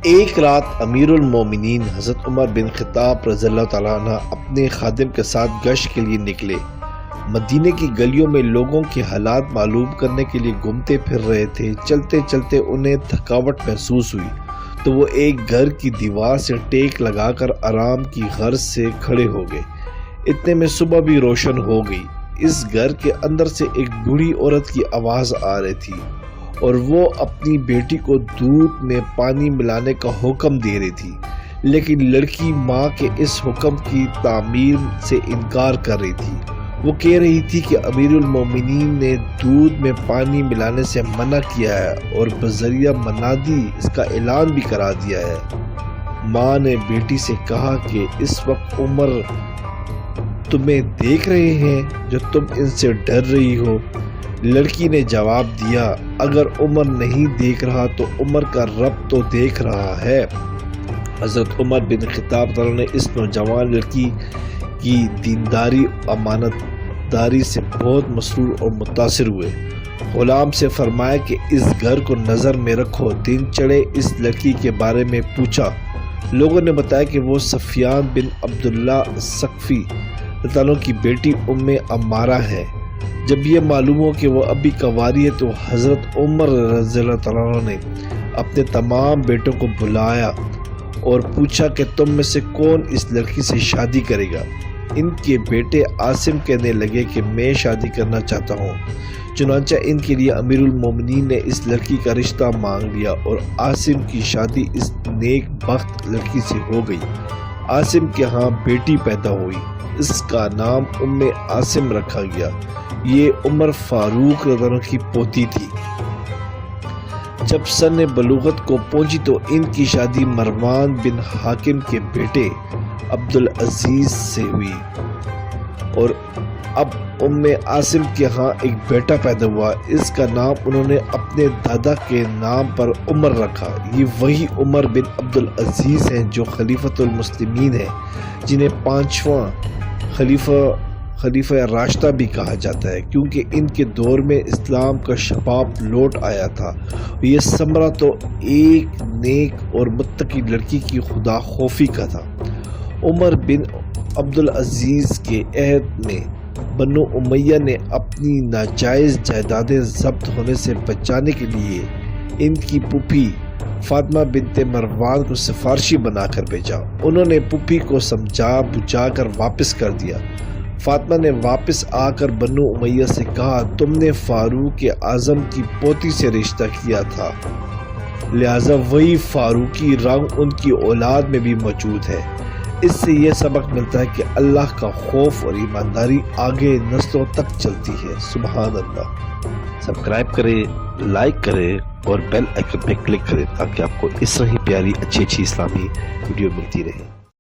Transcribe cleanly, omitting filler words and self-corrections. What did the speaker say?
ایک رات امیر المومنین حضرت عمر بن خطاب رضی اللہ تعالیٰ عنہ اپنے خادم کے ساتھ گشت کے لیے نکلے۔ مدینے کی گلیوں میں لوگوں کے حالات معلوم کرنے کے لیے گھومتے پھر رہے تھے۔ چلتے چلتے انہیں تھکاوٹ محسوس ہوئی تو وہ ایک گھر کی دیوار سے ٹیک لگا کر آرام کی غرض سے کھڑے ہو گئے۔ اتنے میں صبح بھی روشن ہو گئی۔ اس گھر کے اندر سے ایک بوڑھی عورت کی آواز آ رہی تھی اور وہ اپنی بیٹی کو دودھ میں پانی ملانے کا حکم دے رہی تھی، لیکن لڑکی ماں کے اس حکم کی تعمیل سے انکار کر رہی تھی۔ وہ کہہ رہی تھی کہ امیر المومنین نے دودھ میں پانی ملانے سے منع کیا ہے اور بذریعہ منادی اس کا اعلان بھی کرا دیا ہے۔ ماں نے بیٹی سے کہا کہ اس وقت عمر تمہیں دیکھ رہے ہیں جو تم ان سے ڈر رہی ہو۔ لڑکی نے جواب دیا، اگر عمر نہیں دیکھ رہا تو عمر کا رب تو دیکھ رہا ہے۔ حضرت عمر بن خطاب نے اس نوجوان لڑکی کی دینداری امانت داری سے بہت مسرور اور متاثر ہوئے۔ غلام سے فرمایا کہ اس گھر کو نظر میں رکھو۔ دن چڑھے اس لڑکی کے بارے میں پوچھا۔ لوگوں نے بتایا کہ وہ سفیان بن عبداللہ ثقفی کی بیٹی ام عمارہ ہے۔ جب یہ معلوم ہو کہ وہ ابھی کنواری ہے تو حضرت عمر رضی اللہ تعالیٰ عنہ نے اپنے تمام بیٹوں کو بلایا اور پوچھا کہ تم میں سے کون اس لڑکی سے شادی کرے گا۔ ان کے بیٹے عاصم کہنے لگے کہ میں شادی کرنا چاہتا ہوں۔ چنانچہ ان کے لیے امیر المومنین نے اس لڑکی کا رشتہ مانگ لیا اور عاصم کی شادی اس نیک بخت لڑکی سے ہو گئی۔ عاصم کے ہاں بیٹی پیدا ہوئی، اس کا نام ام عاصم رکھا گیا۔ یہ عمر فاروق رضی اللہ عنہ کی پوتی تھی۔ جب سن بلوغت کو پہنچی تو ان کی شادی مروان بن حاکم کے بیٹے عبدالعزیز سے ہوئی اور اب ام عاصم کے ہاں ایک بیٹا پیدا ہوا۔ اس کا نام انہوں نے اپنے دادا کے نام پر عمر رکھا۔ یہ وہی عمر بن عبدالعزیز ہیں جو خلیفۃ المسلمین ہیں، جنہیں پانچواں خلیفہ راشدہ بھی کہا جاتا ہے، کیونکہ ان کے دور میں اسلام کا شباب لوٹ آیا تھا۔ یہ ثمرہ تو ایک نیک اور متقی لڑکی کی خدا خوفی کا تھا۔ عمر بن عبدالعزیز کے عہد میں بنو امیہ نے اپنی ناجائز جائیدادیں ضبط ہونے سے بچانے کے لیے ان کی پھوپھی فاطمہ بنت مروان کو سفارشی بنا کر بھیجا۔ انہوں نے پھوپھی کو سمجھا بجھا کر واپس کر دیا۔ فاطمہ نے واپس آ کر بنو امیہ سے کہا، تم نے فاروق اعظم کی پوتی سے رشتہ کیا تھا، لہذا وہی فاروقی رنگ ان کی اولاد میں بھی موجود ہے۔ اس سے یہ سبق ملتا ہے کہ اللہ کا خوف اور ایمانداری آگے نسلوں تک چلتی ہے۔ سبحان اللہ۔ سبسکرائب کریں، لائک کریں اور بیل آئیکن پہ کلک کریں تاکہ آپ کو اس طرح ہی پیاری اچھی اسلامی ویڈیو ملتی رہے۔